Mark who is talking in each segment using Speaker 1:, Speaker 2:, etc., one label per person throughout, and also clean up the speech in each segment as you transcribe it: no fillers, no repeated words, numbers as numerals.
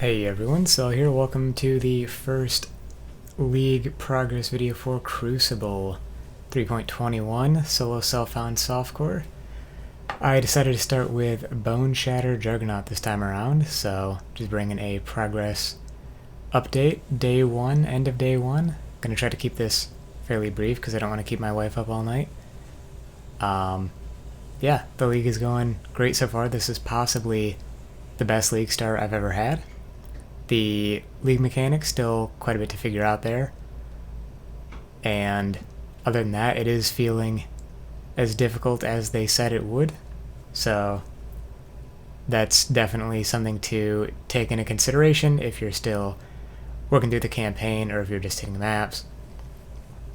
Speaker 1: Hey everyone, so here, welcome to the first League progress video for Crucible 3.21 Solo Self-Found Softcore. I decided to start with Boneshatter Juggernaut this time around, so just bringing a progress update, day 1, end of day 1. Gonna try to keep this fairly brief because I don't want to keep my wife up all night. Yeah, the league is going great so far. This is possibly the best league start I've ever had. The league mechanics still quite a bit to figure out there, and other than that, it is feeling as difficult as they said it would, so that's definitely something to take into consideration if you're still working through the campaign or if you're just hitting the maps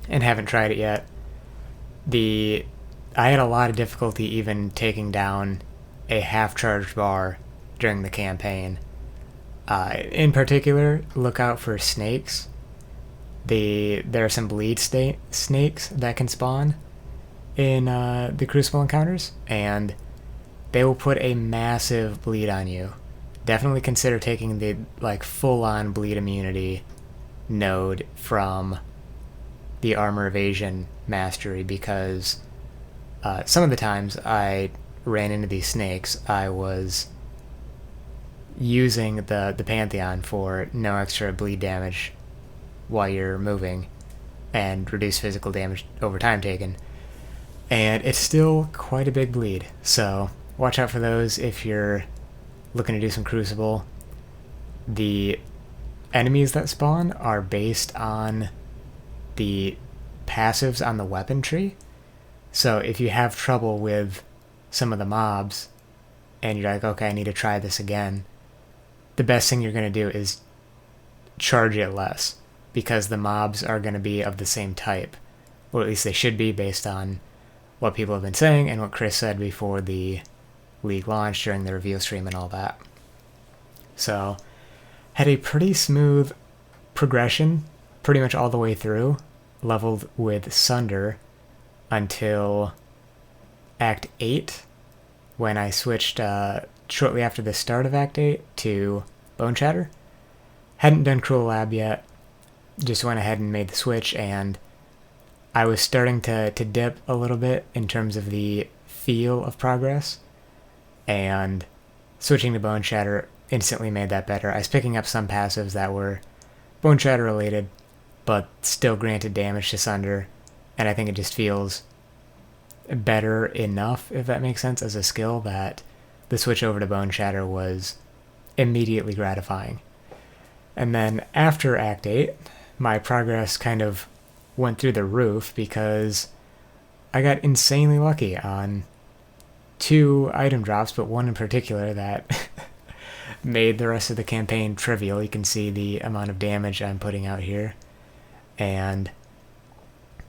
Speaker 1: and haven't tried it yet. I had a lot of difficulty even taking down a half-charged bar during the campaign. In particular, look out for snakes. There are some bleed snakes that can spawn in the Crucible encounters, and they will put a massive bleed on you. Definitely consider taking the full-on bleed immunity node from the armor evasion mastery, because some of the times I ran into these snakes, I was using the Pantheon for no extra bleed damage while you're moving and reduce physical damage over time taken, and it's still quite a big bleed, so watch out for those if you're looking to do some Crucible. The enemies that spawn are based on the passives on the weapon tree, so if you have trouble with some of the mobs and you're like, okay, I need to try this again, the best thing you're going to do is charge it less, because the mobs are going to be of the same type, or at least they should be based on what people have been saying and what Chris said before the league launch during the reveal stream and all that. So, had a pretty smooth progression pretty much all the way through, leveled with Sunder until Act 8, when I switched shortly after the start of Act 8 to Boneshatter. Hadn't done Cruel Lab yet, just went ahead and made the switch, and I was starting to dip a little bit in terms of the feel of progress, and switching to Boneshatter instantly made that better. I was picking up some passives that were Boneshatter related, but still granted damage to Sunder, and I think it just feels better enough, if that makes sense, as a skill, that the switch over to Boneshatter was immediately gratifying. And then after Act 8, my progress kind of went through the roof because I got insanely lucky on 2 item drops, but one in particular that made the rest of the campaign trivial. You can see the amount of damage I'm putting out here, and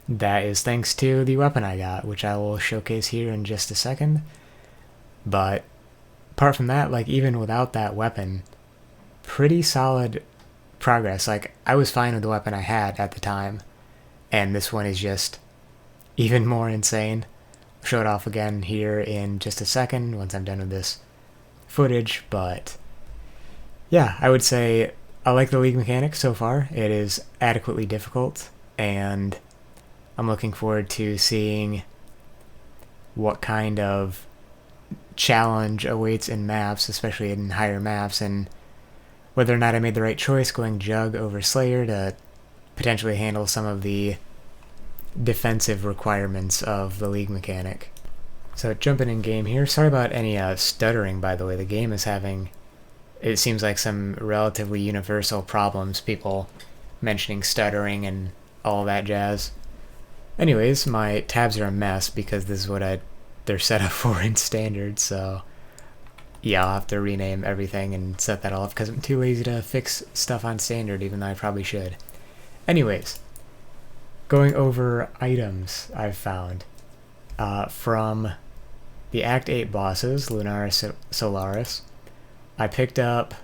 Speaker 1: that is thanks to the weapon I got, which I will showcase here in just a second. But apart from that, even without that weapon, pretty solid progress. I was fine with the weapon I had at the time, and this one is just even more insane. I'll show it off again here in just a second once I'm done with this footage, but yeah, I would say I like the league mechanics so far. It is adequately difficult, and I'm looking forward to seeing what kind of challenge awaits in maps, especially in higher maps, and whether or not I made the right choice going JUGG over Slayer to potentially handle some of the defensive requirements of the league mechanic. So jumping in game here, sorry about any stuttering, by the way. The game is having, it seems like, some relatively universal problems, people mentioning stuttering and all that jazz. Anyways, my tabs are a mess because this is what they're set up for in standard, so yeah, I'll have to rename everything and set that all up because I'm too lazy to fix stuff on standard, even though I probably should. Anyways, going over items I've found from the Act 8 bosses, Lunaris, Solaris, I picked up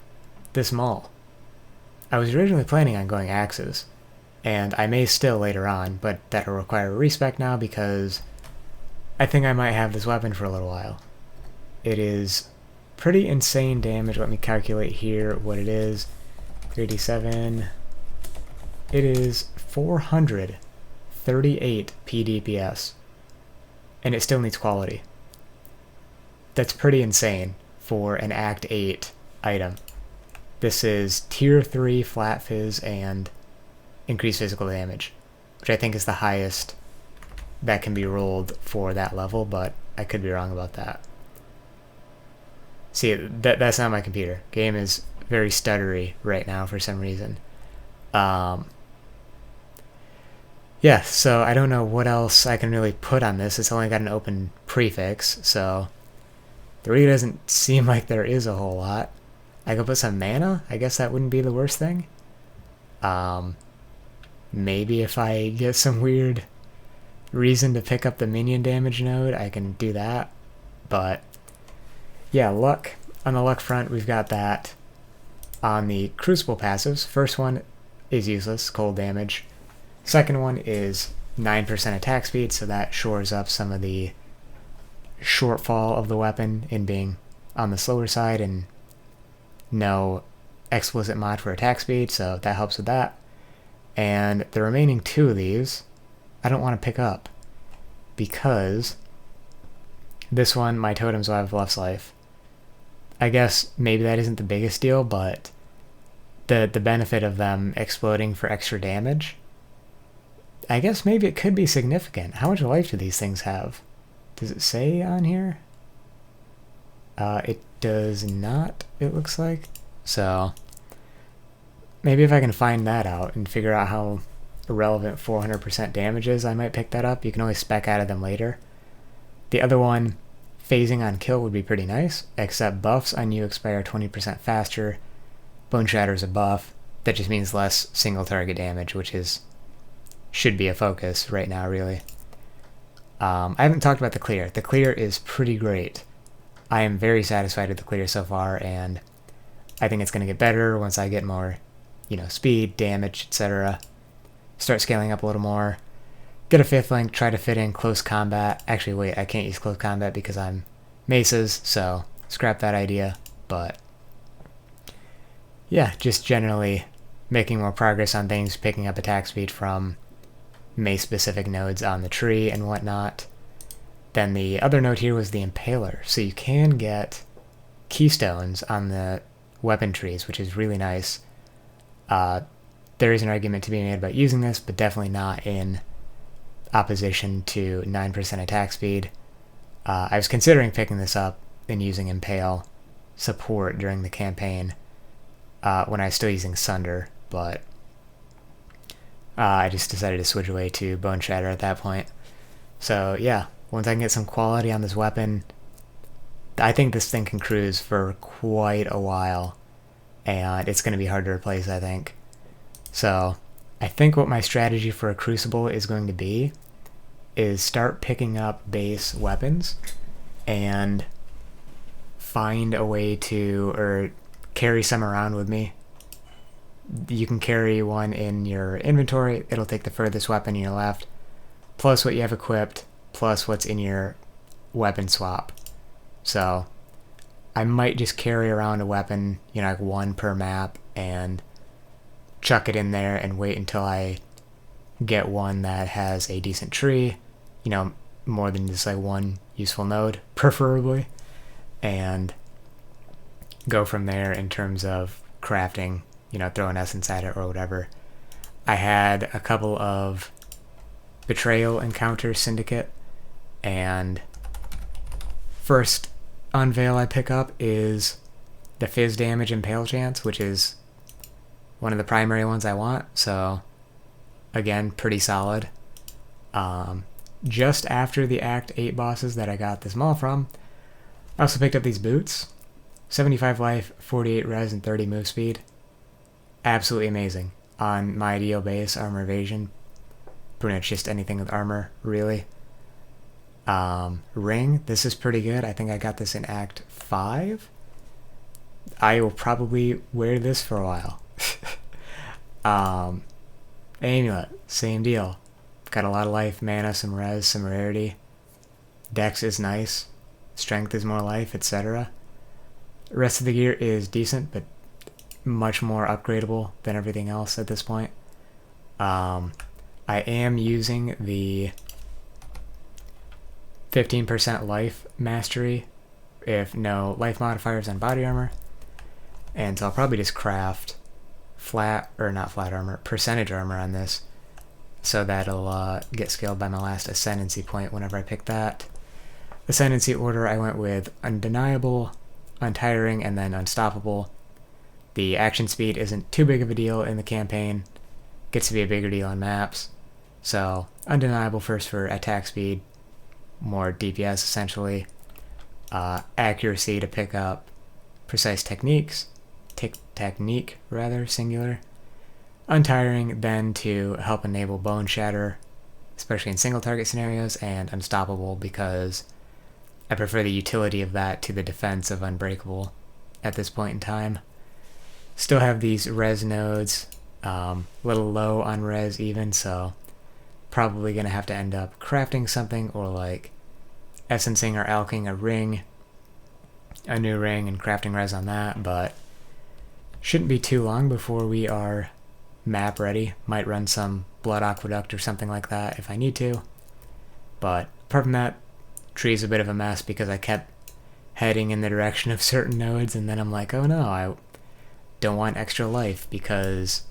Speaker 1: this maul. I was originally planning on going axes, and I may still later on, but that'll require a respec now because I think I might have this weapon for a little while. It is pretty insane damage. Let me calculate here what it is. 3d7. It is 438 PDPS. And it still needs quality. That's pretty insane for an Act 8 item. This is Tier 3 Flat Fizz and increased physical damage, which I think is the highest that can be rolled for that level, but I could be wrong about that. See, that's not my computer. Game is very stuttery right now for some reason. Yeah, so I don't know what else I can really put on this. It's only got an open prefix, so there really doesn't seem like there is a whole lot. I could put some mana. I guess that wouldn't be the worst thing. Maybe if I get some weird reason to pick up the minion damage node, I can do that. But yeah, luck. On the luck front, we've got that. On the Crucible passives, first one is useless, cold damage. Second one is 9% attack speed, so that shores up some of the shortfall of the weapon in being on the slower side, and no explicit mod for attack speed, so that helps with that. And the remaining two of these I don't want to pick up, because this one, my totems will have less life. I guess maybe that isn't the biggest deal, but the benefit of them exploding for extra damage, I guess maybe it could be significant. How much life do these things have? Does it say on here? It does not, it looks like. So maybe if I can find that out and figure out how irrelevant 400% damage is, I might pick that up. You can always spec out of them later. The other one, phasing on kill, would be pretty nice, except buffs on you expire 20% faster. Boneshatter is a buff. That just means less single target damage, which should be a focus right now, really. I haven't talked about the clear. The clear is pretty great. I am very satisfied with the clear so far, and I think it's going to get better once I get more, speed, damage, etc. Start scaling up a little more. Get a 5th link, try to fit in close combat. Actually, wait, I can't use close combat because I'm Maces, so scrap that idea. But yeah, just generally making more progress on things, picking up attack speed from Mace-specific nodes on the tree and whatnot. Then the other node here was the Impaler, so you can get keystones on the weapon trees, which is really nice. There is an argument to be made about using this, but definitely not in opposition to 9% attack speed. I was considering picking this up and using Impale support during the campaign when I was still using Sunder, but I just decided to switch away to Boneshatter at that point. So yeah, once I can get some quality on this weapon, I think this thing can cruise for quite a while, and it's going to be hard to replace, I think. So I think what my strategy for a Crucible is going to be is start picking up base weapons and find a way to, or carry some around with me. You can carry one in your inventory. It'll take the furthest weapon in your left, plus what you have equipped, plus what's in your weapon swap. So I might just carry around a weapon, like one per map, and chuck it in there and wait until I get one that has a decent tree, more than just like one useful node, preferably, and go from there in terms of crafting, throw an essence at it or whatever. I had a couple of Betrayal encounters, Syndicate, and first unveil I pick up is the Fizz damage Impale chance, which is one of the primary ones I want, so again, pretty solid. Just after the Act 8 bosses that I got this maul from, I also picked up these boots. 75 life, 48 res, and 30 move speed. Absolutely amazing. On my ideal base, armor evasion. Pretty much just anything with armor, really. Ring, this is pretty good. I think I got this in Act 5. I will probably wear this for a while. Amulet, same deal. Got a lot of life, mana, some res, some rarity. Dex is nice. Strength is more life, etc. The rest of the gear is decent, but much more upgradable than everything else at this point. I am using the 15% life mastery if no life modifiers on body armor, and so I'll probably just craft percentage armor on this, so that'll get scaled by my last Ascendancy point whenever I pick that. Ascendancy order, I went with Undeniable, Untiring, and then Unstoppable. The action speed isn't too big of a deal in the campaign, gets to be a bigger deal on maps, so Undeniable first for attack speed, more DPS essentially, accuracy to pick up precise technique singular, Untiring then to help enable Boneshatter, especially in single target scenarios, and Unstoppable because I prefer the utility of that to the defense of Unbreakable at this point in time. Still have these res nodes, little low on res even, so probably gonna have to end up crafting something or like essencing or alching a new ring and crafting res on that, but shouldn't be too long before we are map ready. Might run some Blood Aqueduct or something like that if I need to, but apart from that, tree's a bit of a mess because I kept heading in the direction of certain nodes and then I'm like, oh no, I don't want extra life because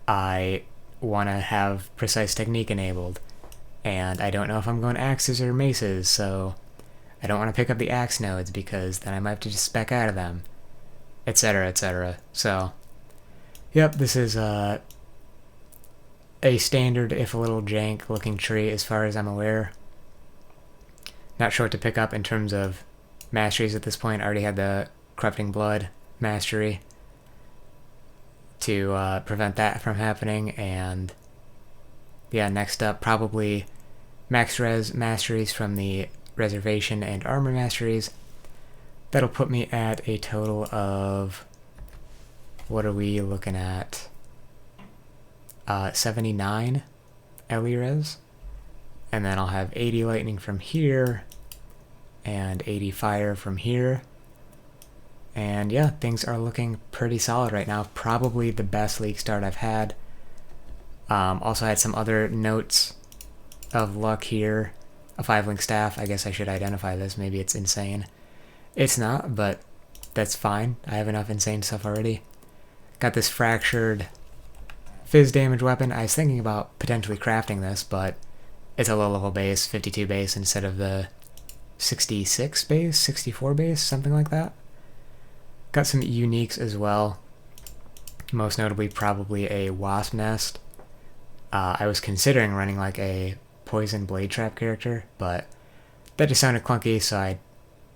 Speaker 1: I want to have precise technique enabled, and I don't know if I'm going axes or maces, so I don't want to pick up the axe nodes because then I might have to just spec out of them, etc, etc. So yep, this is a standard, if a little jank looking tree as far as I'm aware. Not sure what to pick up in terms of masteries at this point. I already had the Corrupting Blood mastery to prevent that from happening, and yeah, next up probably max res masteries from the reservation and armor masteries. That'll put me at a total of, what are we looking at, 79 LE res, and then I'll have 80 lightning from here and 80 fire from here. And yeah, things are looking pretty solid right now. Probably the best league start I've had. Also had some other notes of luck here. A 5-link staff. I guess I should identify this. Maybe it's insane. It's not, but that's fine. I have enough insane stuff already. Got this fractured fizz damage weapon. I was thinking about potentially crafting this, but it's a low level base, 52 base instead of the 66 base, 64 base, something like that. Got some uniques as well, most notably probably a wasp nest. I was considering running like a poison blade trap character, but that just sounded clunky, so I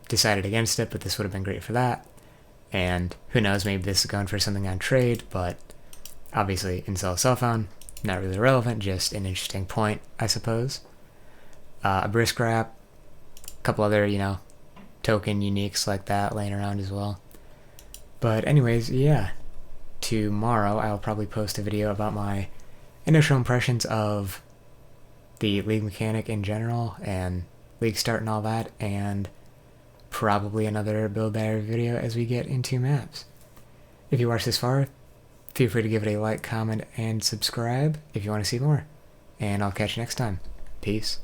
Speaker 1: decided against it, but this would have been great for that. And who knows, maybe this is going for something on trade, but obviously Incel cell phone, not really relevant, just an interesting point, I suppose. A brisk wrap, a couple other, token uniques like that laying around as well. But anyways, yeah, tomorrow I'll probably post a video about my initial impressions of the league mechanic in general and league start and all that, and probably another build diary video as we get into maps. If you watched this far, feel free to give it a like, comment, and subscribe if you want to see more. And I'll catch you next time. Peace.